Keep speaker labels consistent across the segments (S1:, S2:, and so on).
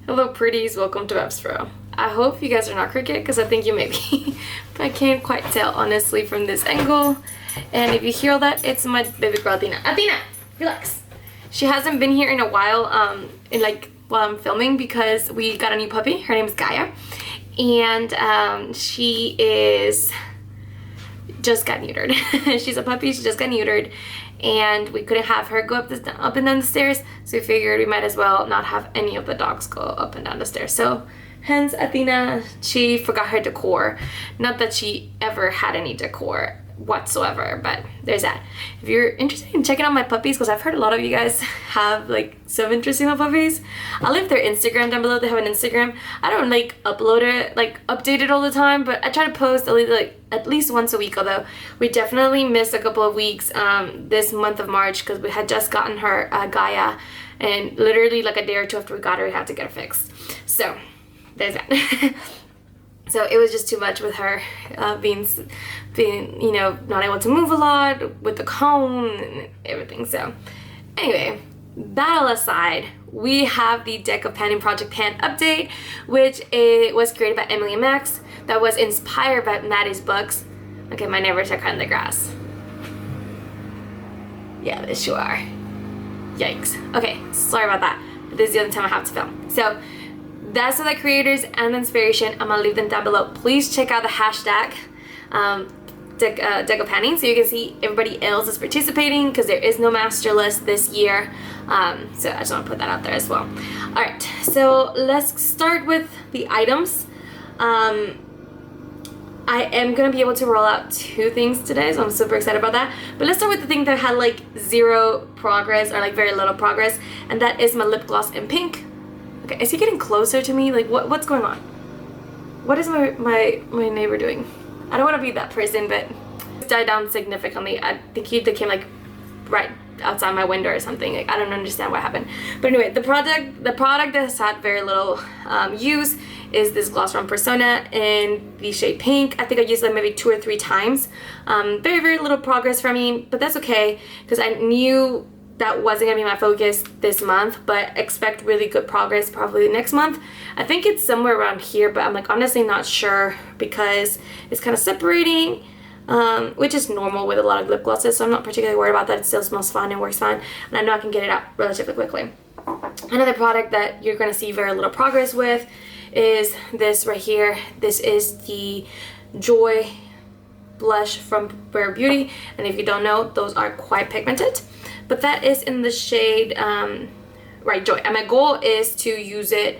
S1: Hello pretties, welcome to Webspro. I hope you guys are not crooked because I think you may be, but I can't quite tell honestly from this angle. And if you hear all that, it's my baby girl Athena. Athena, relax. She hasn't been here in a while, while I'm filming because we got a new puppy. Her name is Gaia, and she just got neutered. She's a puppy. She just got neutered. And we couldn't have her go up and down the stairs, so we figured we might as well not have any of the dogs go up and down the stairs. So hence Athena, she forgot her decor. Not that she ever had any decor whatsoever, but there's that. If you're interested in checking out my puppies, because I've heard a lot of you guys have like some interest in my puppies, I'll leave their Instagram down below. They have an Instagram. I don't update it all the time, but I try to post at least once a week, although we definitely missed a couple of weeks this month of March because we had just gotten her Gaia, and literally like a day or two after we got her, we had to get her fixed. So there's that. So it was just too much with her being not able to move a lot with the cone and everything. So anyway, that all aside, we have the Deck of Panning Project Pan update, which was created by EMILYNMAX. That was inspired by Maddie's books. Okay, my neighbors are cutting the grass. Yeah, they sure are. Yikes. Okay, sorry about that. But this is the only time I have to film. So that's the creators and the inspiration. I'm gonna leave them down below. Please check out the hashtag Deck of Panning so you can see everybody else is participating, because there is no master list this year. So I just want to put that out there as well. Alright, so let's start with the items. I am going to be able to roll out 2 things today, so I'm super excited about that. But let's start with the thing that had like 0 progress, or like very little progress, and that is my lip gloss in pink. Okay, is he getting closer to me? Like what's going on? What is my neighbor doing? I don't want to be that person, but it's died down significantly. I think he came like right outside my window or something. Like, I don't understand what happened. But anyway, the product that has had very little use is this gloss from Persona in the shade pink. I think I used it maybe 2 or 3 times. Very little progress for me, but that's okay because I knew that wasn't gonna be my focus this month, but expect really good progress probably next month. I think it's somewhere around here, but I'm like honestly not sure because it's kind of separating, which is normal with a lot of lip glosses, so I'm not particularly worried about that. It still smells fine and works fine, and I know I can get it out relatively quickly. Another product that you're gonna see very little progress with is this right here. This is the Joy blush from Fenty Beauty, and if you don't know, those are quite pigmented. But that is in the shade Joy, and my goal is to use it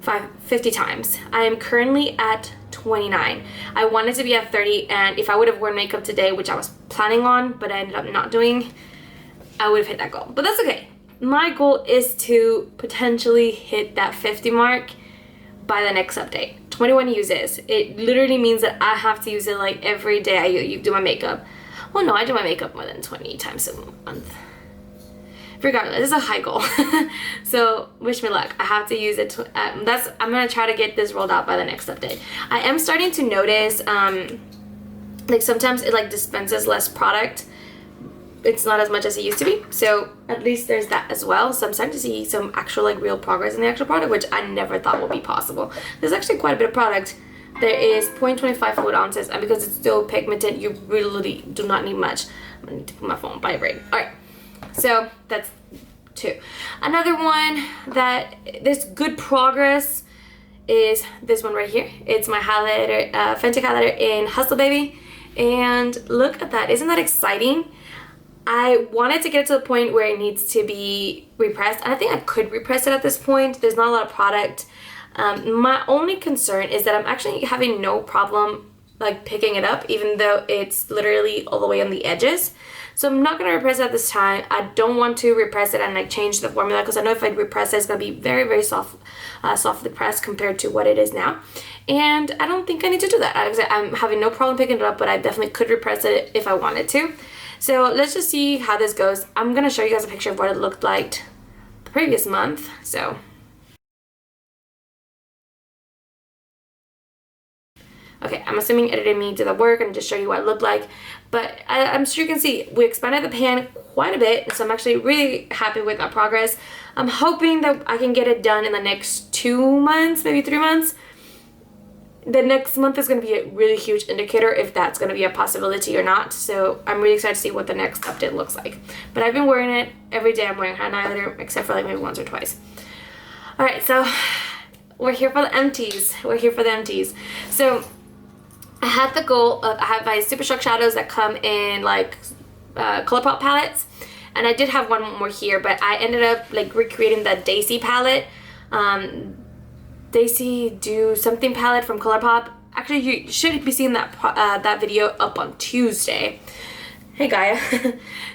S1: 50 times. I am currently at 29. I wanted to be at 30, and if I would have worn makeup today, which I was planning on but I ended up not doing, I would have hit that goal. But that's okay. My goal is to potentially hit that 50 mark by the next update. 21 uses. It literally means that I have to use it like every day I do my makeup. Well, no, I do my makeup more than 20 times a month. Regardless, it's a high goal. So wish me luck. I have to use it. I'm gonna try to get this rolled out by the next update. I am starting to notice, like sometimes it like dispenses less product. It's not as much as it used to be. So at least there's that as well. So I'm starting to see some actual like real progress in the actual product, which I never thought would be possible. There's actually quite a bit of product. There is 0.25 fluid ounces, and because it's still pigmented, you really do not need much. I'm gonna need to put my phone on vibrate. Alright, so that's 2. Another one that there's good progress is this one right here. It's my highlighter, Fenty highlighter in Hustle Baby, and look at that. Isn't that exciting? I wanted to get to the point where it needs to be repressed, and I think I could repress it at this point. There's not a lot of product. My only concern is that I'm actually having no problem like picking it up, even though it's literally all the way on the edges. So I'm not going to repress it at this time. I don't want to repress it and like change the formula, because I know if I repress it, it's going to be very softly pressed compared to what it is now. And I don't think I need to do that. I'm having no problem picking it up, but I definitely could repress it if I wanted to. So let's just see how this goes. I'm going to show you guys a picture of what it looked like the previous month. So Okay, I'm assuming it didn't mean to the work and just show you what it looked like. But I'm sure you can see we expanded the pan quite a bit. So I'm actually really happy with our progress. I'm hoping that I can get it done in the next 2 months, maybe 3 months. The next month is going to be a really huge indicator if that's going to be a possibility or not. So I'm really excited to see what the next update looks like. But I've been wearing it every day. I'm wearing highlighter except for like maybe once or twice. All right, so we're here for the empties. We're here for the empties. So I had the goal of, I have my Supershock Shadows that come in like ColourPop palettes. And I did have one more here, but I ended up like recreating the Daisy palette. Daisy Do Something palette from ColourPop. Actually, you should be seeing that video up on Tuesday. Hey Gaia.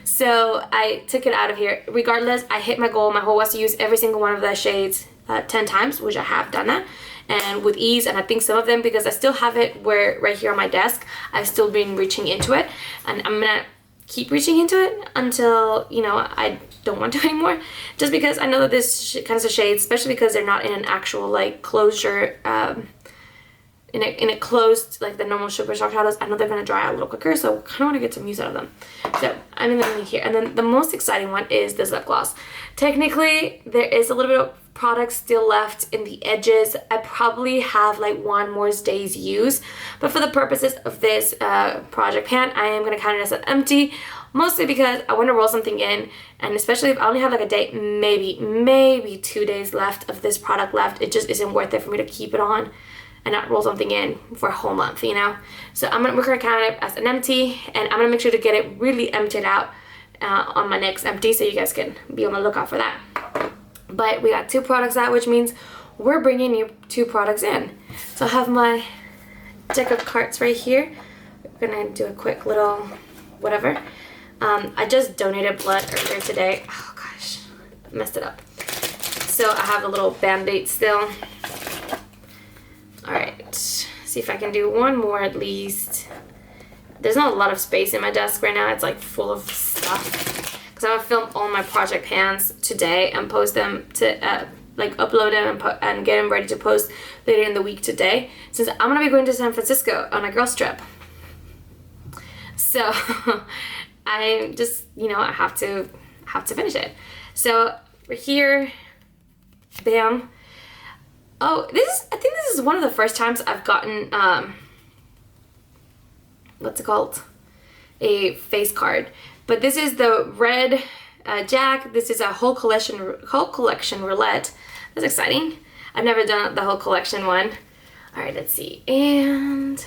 S1: So I took it out of here. Regardless, I hit my goal. My goal was to use every single one of the shades 10 times, which I have done that, and with ease. And I think some of them, because I still have it where right here on my desk, I've still been reaching into it, and I'm gonna keep reaching into it until, you know, I don't want to anymore, just because I know that this kinds of shades, especially because they're not in an actual like closure, in a closed, like the normal Supershock Shadows, I know they're gonna dry out a little quicker, so I kind of want to get some use out of them. So I'm gonna leave here. And then the most exciting one is this lip gloss. Technically, there is a little bit of product still left in the edges. I probably have like 1 more day's use, but for the purposes of this project pan, I am gonna count it as an empty, mostly because I want to roll something in, and especially if I only have like a day, maybe 2 days left of this product left, it just isn't worth it for me to keep it on and not roll something in for a whole month, you know? So we're gonna count it as an empty, and I'm gonna make sure to get it really emptied out on my next empty, so you guys can be on the lookout for that. But we got 2 products out, which means we're bringing you 2 products in. So I have my deck of cards right here. We're gonna do a quick little whatever. I just donated blood earlier today. Oh gosh, messed it up. So I have a little band-aid still. All right, see if I can do one more at least. There's not a lot of space in my desk right now. It's like full of stuff. Because I'm gonna film all my project pans today and post them to like upload them and get them ready to post later in the week today, since I'm gonna be going to San Francisco on a girls trip. So I just, you know, I have to finish it. So we're here, bam. Oh, I think this is one of the first times I've gotten what's it called? A face card. But this is the red Jack. This is a whole collection roulette. That's exciting. I've never done the whole collection one. All right, let's see. And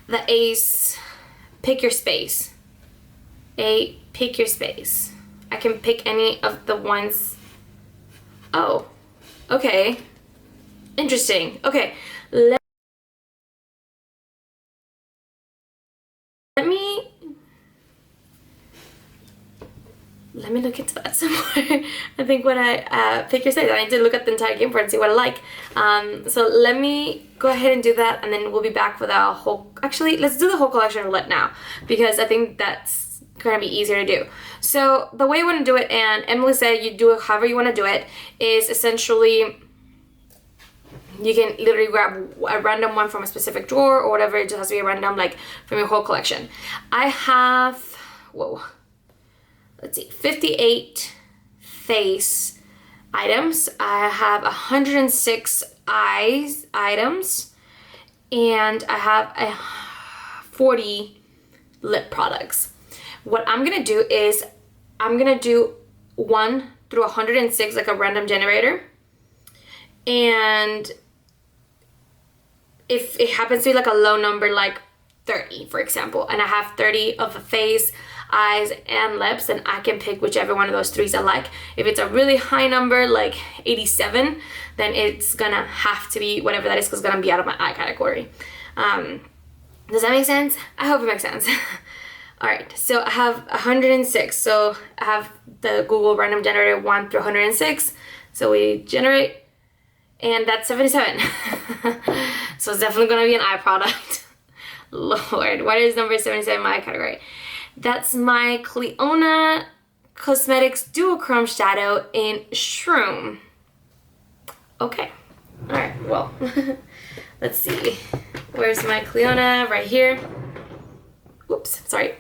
S1: the ace, pick your space. Pick your space. I can pick any of the ones. Oh, okay. Interesting. Okay, let me look into that some more. I think when I pick your space, I need to look at the entire game board and see what I like. So let me go ahead and do that, and then we'll be back with a whole. Actually, let's do the whole collection roulette now, because I think that's gonna be easier to do. So the way you want to do it, and Emily said you do it however you want to do it, is essentially you can literally grab a random one from a specific drawer or whatever. It just has to be a random, like from your whole collection. I have, whoa, let's see, 58 face items. I have 106 eyes items, and I have 40 lip products. What I'm gonna do is I'm gonna do 1 through 106, like a random generator, and if it happens to be like a low number, like 30 for example, and I have 30 of the face, eyes, and lips, and I can pick whichever one of those 3s I like. If it's a really high number, like 87, then it's gonna have to be whatever that is, because it's gonna be out of my eye category. Does that make sense? I hope it makes sense. All right, so I have 106. So I have the Google random generator 1 through 106. So we generate, and that's 77. So it's definitely gonna be an eye product. Lord, what is number 77 in my eye category? That's my Clionah Cosmetics Duochrome Shadow in Shroom. Okay, Alright, well, let's see. Where's my Clionah? Right here. Oops, sorry.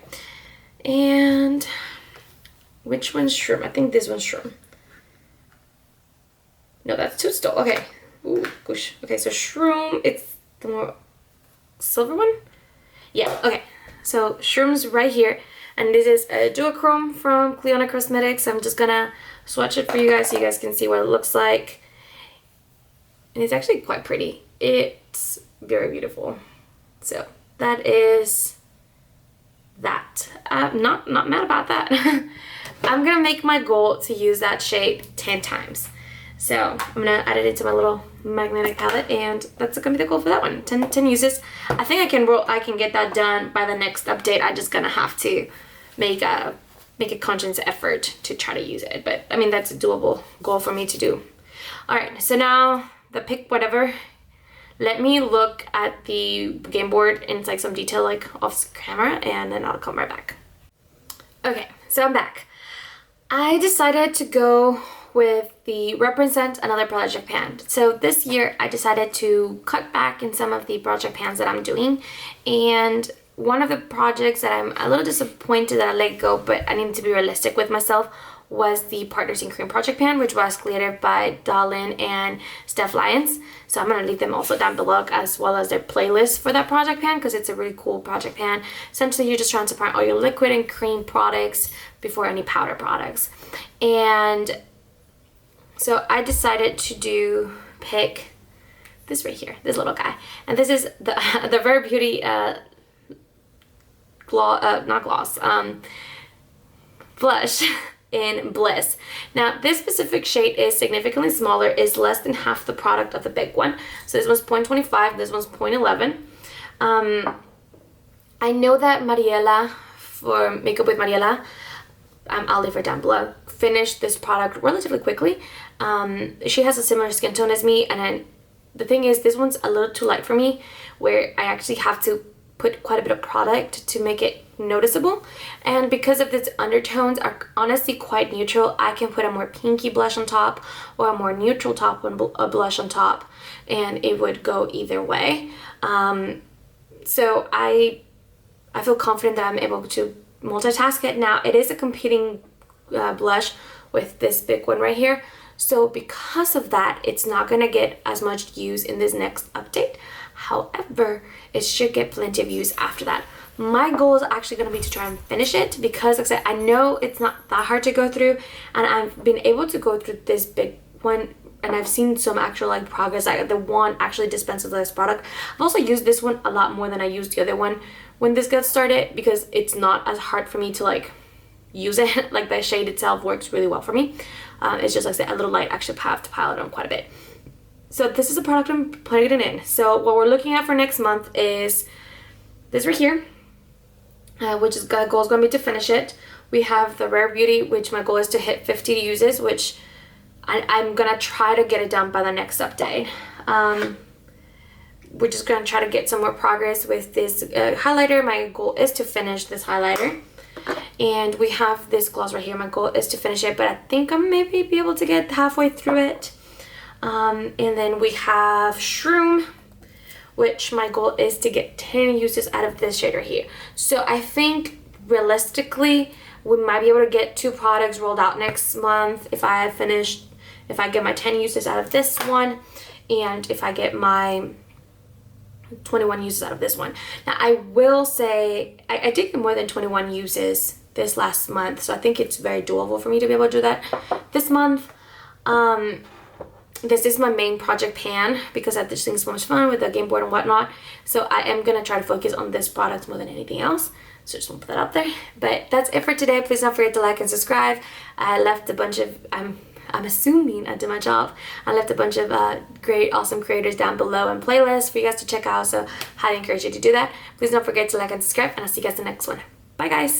S1: And which one's Shroom? I think this one's Shroom. No, that's two still. Okay. Ooh, gosh. Okay, so Shroom, it's the more silver one? Yeah, okay. So Shroom's right here. And this is a duochrome from Clionah Cosmetics. I'm just gonna swatch it for you guys so you guys can see what it looks like. And it's actually quite pretty. It's very beautiful. So that is that. I'm not mad about that. I'm gonna make my goal to use that shade 10 times. So I'm gonna add it into my little magnetic palette, and that's gonna be the goal for that one. 10 uses. I think I can get that done by the next update. I'm just gonna have to make a conscious effort to try to use it. But I mean, that's a doable goal for me to do. All right, so now the pick whatever. Let me look at the game board in like some detail, like off camera, and then I'll come right back. Okay, so I'm back. I decided to go with the Represent Another Project pan. So this year I decided to cut back in some of the project pans that I'm doing, and one of the projects that I'm a little disappointed that I let go, but I need to be realistic with myself, was the Partners in Cream project pan, which was created by Darlene and Steph Lyons. So I'm going to leave them also down below, as well as their playlist for that project pan, because it's a really cool project pan. Essentially, you're just trying to find all your liquid and cream products before any powder products. And so I decided to pick this right here, this little guy. And this is the Very Beauty blush in Bliss. Now this specific shade is significantly smaller, is less than half the product of the big one. So this one's 0.25, this one's 0.11. I know that Mariela, for Makeup with Mariela, I'll leave her down below, finished this product relatively quickly. She has a similar skin tone as me, and then the thing is, this one's a little too light for me, where I actually have to put quite a bit of product to make it noticeable. And because of its undertones are honestly quite neutral, I can put a more pinky blush on top or a more neutral top and a blush on top, and it would go either way. So I feel confident that I'm able to multitask it. Now it is a competing blush with this big one right here, so because of that, it's not gonna get as much use in this next update. However, it should get plenty of use after that. My goal is actually going to be to try and finish it, because like I said, I know it's not that hard to go through, and I've been able to go through this big one, and I've seen some actual like progress. Like the one actually dispenses this product. I've also used this one a lot more than I used the other one when this got started, because it's not as hard for me to like use it. Like the shade itself works really well for me. It's just like I said, a little light. Actually have to pile it on quite a bit. So this is the product I'm putting it in. So what we're looking at for next month is this right here, which is goal is going to be to finish it. We have the Rare Beauty, which my goal is to hit 50 uses, which I'm going to try to get it done by the next update. We're just going to try to get some more progress with this highlighter. My goal is to finish this highlighter. And we have this gloss right here. My goal is to finish it, but I think I'll maybe be able to get halfway through it. And then we have Shroom, which my goal is to get 10 uses out of this shade right here. So I think realistically we might be able to get 2 products rolled out next month if I get my 10 uses out of this one, and if I get my 21 uses out of this one. Now I will say I did get more than 21 uses this last month, so I think it's very doable for me to be able to do that this month. This is my main project pan because I just think it's so much fun with the game board and whatnot. So I am going to try to focus on this product more than anything else. So just want to put that out there. But that's it for today. Please don't forget to like and subscribe. I left a bunch of, I'm assuming I did my job. I left a bunch of great, awesome creators down below and playlists for you guys to check out. So highly encourage you to do that. Please don't forget to like and subscribe, and I'll see you guys in the next one. Bye guys.